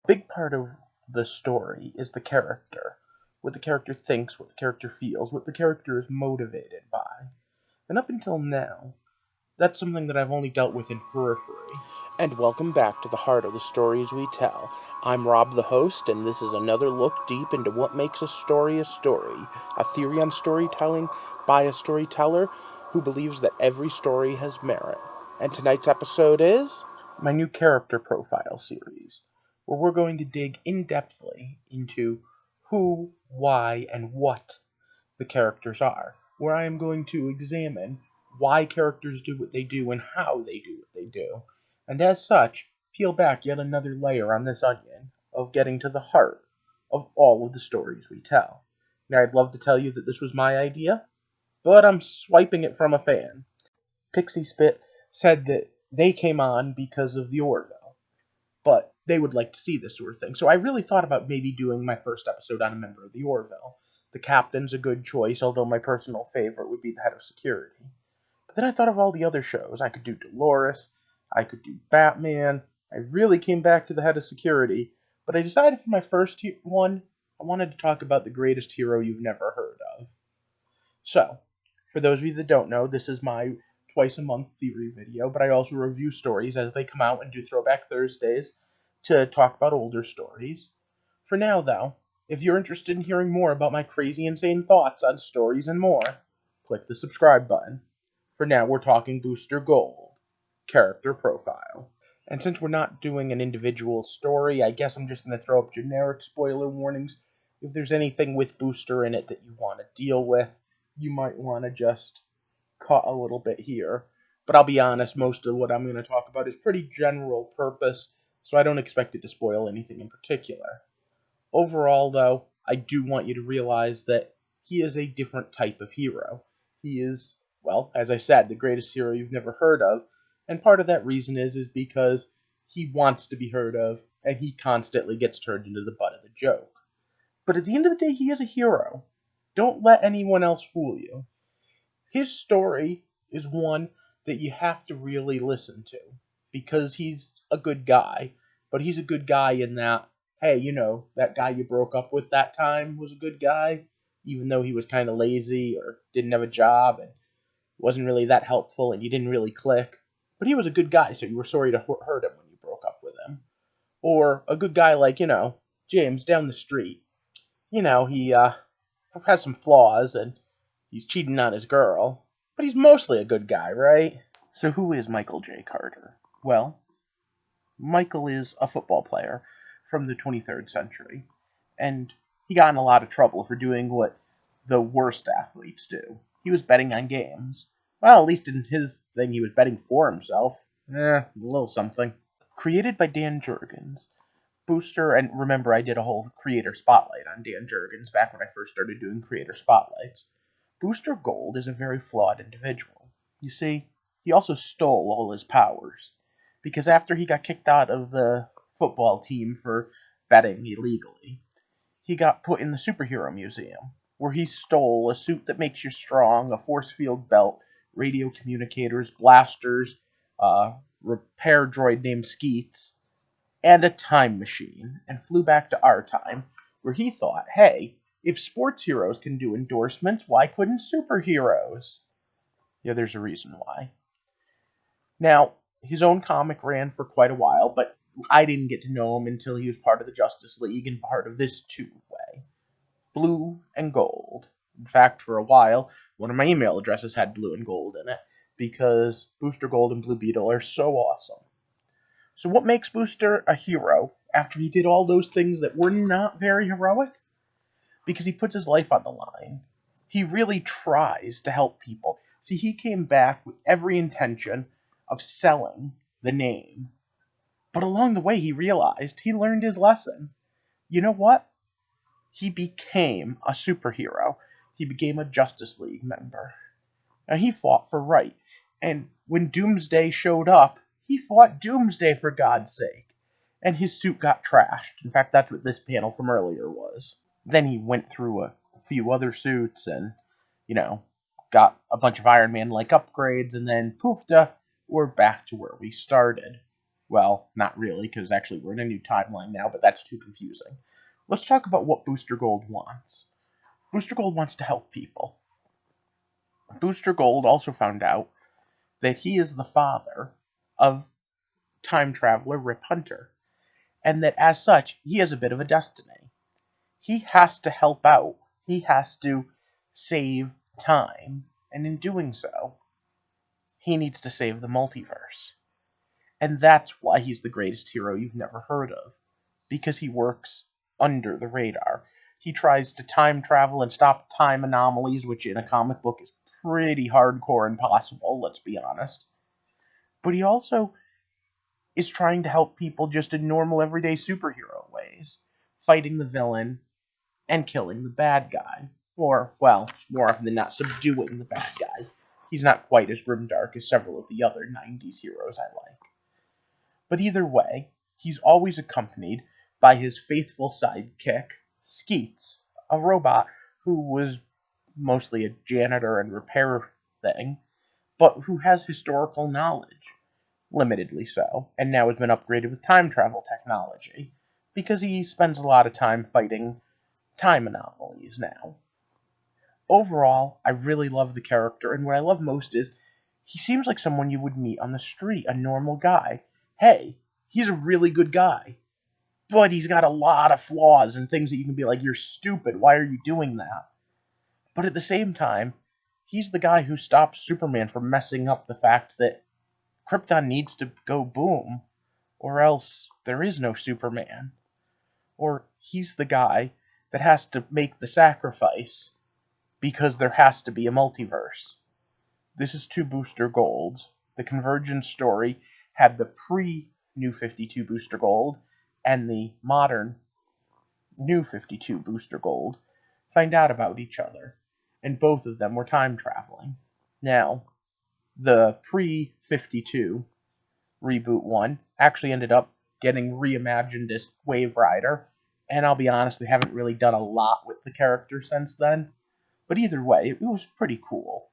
Big part of the story is the character. What the character thinks, what the character feels, what the character is motivated by. And up until now, that's something that I've only dealt with in periphery. And welcome back to the heart of the stories we tell. I'm Rob, the host, and this is another look deep into what makes a story, a theory on storytelling by a storyteller who believes that every story has merit. And tonight's episode is My new character profile series, where we're going to dig in-depthly into who, why, and what the characters are, where I am going to examine why characters do what they do and how they do what they do, and as such, peel back yet another layer on this onion of getting to the heart of all of the stories we tell. Now, I'd love to tell you that this was my idea, but I'm swiping it from a fan. Pixie Spit said that they came on because of the Orville, but they would like to see this sort of thing. So I really thought about maybe doing my first episode on a member of the Orville. The captain's a good choice, although my personal favorite would be the head of security. But then I thought of all the other shows. I could do Dolores, I could do Batman. I really came back to the head of security, but I decided for my first one, I wanted to talk about the greatest hero you've never heard of. So, for those of you that don't know, this is my twice a month theory video, but I also review stories as they come out and do Throwback Thursdays to talk about older stories. For now, though, if you're interested in hearing more about my crazy, insane thoughts on stories and more, click the subscribe button. For now, we're talking Booster Gold, character profile. And since we're not doing an individual story, I guess I'm just going to throw up generic spoiler warnings. If there's anything with Booster in it that you want to deal with, you might want to just cut a little bit here. But I'll be honest, most of what I'm going to talk about is pretty general purpose, so I don't expect it to spoil anything in particular. Overall, though, I do want you to realize that he is a different type of hero. He is, well, as I said, the greatest hero you've never heard of, and part of that reason is because he wants to be heard of, and he constantly gets turned into the butt of the joke. But at the end of the day, he is a hero. Don't let anyone else fool you. His story is one that you have to really listen to because he's a good guy, but he's a good guy in that, hey, that guy you broke up with that time was a good guy, even though he was kind of lazy or didn't have a job and wasn't really that helpful and you didn't really click. But he was a good guy, so you were sorry to hurt him when you broke up with him. Or a good guy like, James down the street. He has some flaws and he's cheating on his girl, but he's mostly a good guy, right? So who is Michael J. Carter? Well, Michael is a football player from the 23rd century, and he got in a lot of trouble for doing what the worst athletes do. He was betting on games. Well, at least in his thing, he was betting for himself. A little something. Created by Dan Jurgens, Booster, and remember I did a whole creator spotlight on Dan Jurgens back when I first started doing creator spotlights. Booster Gold is a very flawed individual. You see, he also stole all his powers, because after he got kicked out of the football team for betting illegally, he got put in the Superhero Museum, where he stole a suit that makes you strong, a force field belt, radio communicators, blasters, a repair droid named Skeets, and a time machine, and flew back to our time, where he thought, hey, if sports heroes can do endorsements, why couldn't superheroes? Yeah, there's a reason why. Now, his own comic ran for quite a while, but I didn't get to know him until he was part of the Justice League and part of this two-way. Blue and gold. In fact, for a while, one of my email addresses had blue and gold in it, because Booster Gold and Blue Beetle are so awesome. So what makes Booster a hero after he did all those things that were not very heroic? Because he puts his life on the line. He really tries to help people. See, he came back with every intention of selling the name. But along the way, he realized he learned his lesson. You know what? He became a superhero. He became a Justice League member. And he fought for right. And when Doomsday showed up, he fought Doomsday for God's sake. And his suit got trashed. In fact, that's what this panel from earlier was. Then he went through a few other suits and, got a bunch of Iron Man-like upgrades, and then poofda, we're back to where we started. Well, not really, because actually we're in a new timeline now, but that's too confusing. Let's talk about what Booster Gold wants. Booster Gold wants to help people. Booster Gold also found out that he is the father of time traveler Rip Hunter, and that as such, he has a bit of a destiny. He has to help out. He has to save time, and in doing so, he needs to save the multiverse. And that's why he's the greatest hero you've never heard of, because he works under the radar. He tries to time travel and stop time anomalies, which in a comic book is pretty hardcore and impossible, let's be honest. But he also is trying to help people just in normal, everyday superhero ways, fighting the villain and killing the bad guy. Or, well, more often than not, subduing the bad guy. He's not quite as grimdark as several of the other 90s heroes I like. But either way, he's always accompanied by his faithful sidekick, Skeets, a robot who was mostly a janitor and repair thing, but who has historical knowledge, limitedly so, and now has been upgraded with time travel technology, because he spends a lot of time fighting time anomalies now. Overall, I really love the character, and what I love most is he seems like someone you would meet on the street, a normal guy. Hey, he's a really good guy, but he's got a lot of flaws and things that you can be like, you're stupid, why are you doing that? But at the same time, he's the guy who stops Superman from messing up the fact that Krypton needs to go boom, or else there is no Superman. Or he's the guy that has to make the sacrifice because there has to be a multiverse. This is two Booster Golds. The Convergence story had the pre-New 52 Booster Gold and the modern New 52 Booster Gold find out about each other, and both of them were time traveling. Now, the pre-52 reboot one actually ended up getting reimagined as Wave Rider, and I'll be honest, they haven't really done a lot with the character since then. But either way, it was pretty cool.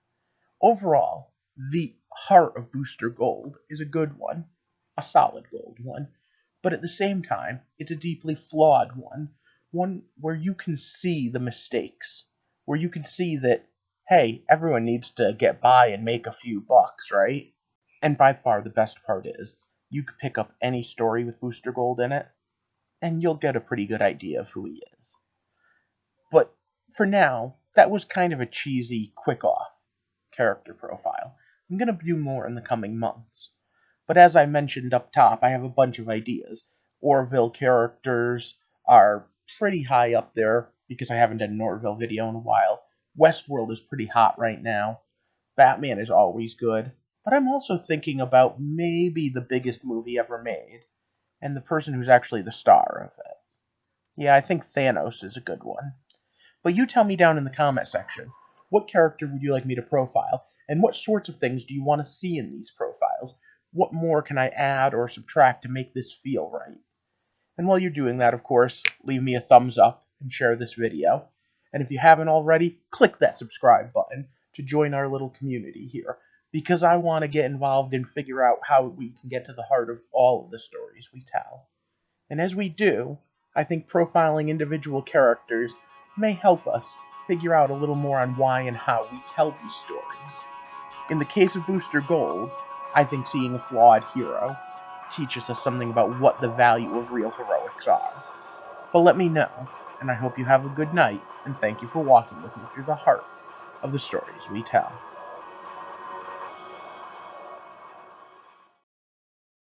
Overall, the heart of Booster Gold is a good one, a solid gold one, but at the same time, it's a deeply flawed one where you can see the mistakes, where you can see that, hey, everyone needs to get by and make a few bucks, right? And by far the best part is, you could pick up any story with Booster Gold in it, and you'll get a pretty good idea of who he is. But for now, that was kind of a cheesy, quick-off character profile. I'm going to do more in the coming months. But as I mentioned up top, I have a bunch of ideas. Orville characters are pretty high up there, because I haven't done an Orville video in a while. Westworld is pretty hot right now. Batman is always good. But I'm also thinking about maybe the biggest movie ever made, and the person who's actually the star of it. Yeah, I think Thanos is a good one. But you tell me down in the comment section, what character would you like me to profile, and what sorts of things do you want to see in these profiles? What more can I add or subtract to make this feel right? And while you're doing that, of course, leave me a thumbs up and share this video. And if you haven't already, click that subscribe button to join our little community here, because I want to get involved and figure out how we can get to the heart of all of the stories we tell. And as we do, I think profiling individual characters may help us figure out a little more on why and how we tell these stories. In the case of Booster Gold, I think seeing a flawed hero teaches us something about what the value of real heroics are. But let me know, and I hope you have a good night, and thank you for walking with me through the heart of the stories we tell.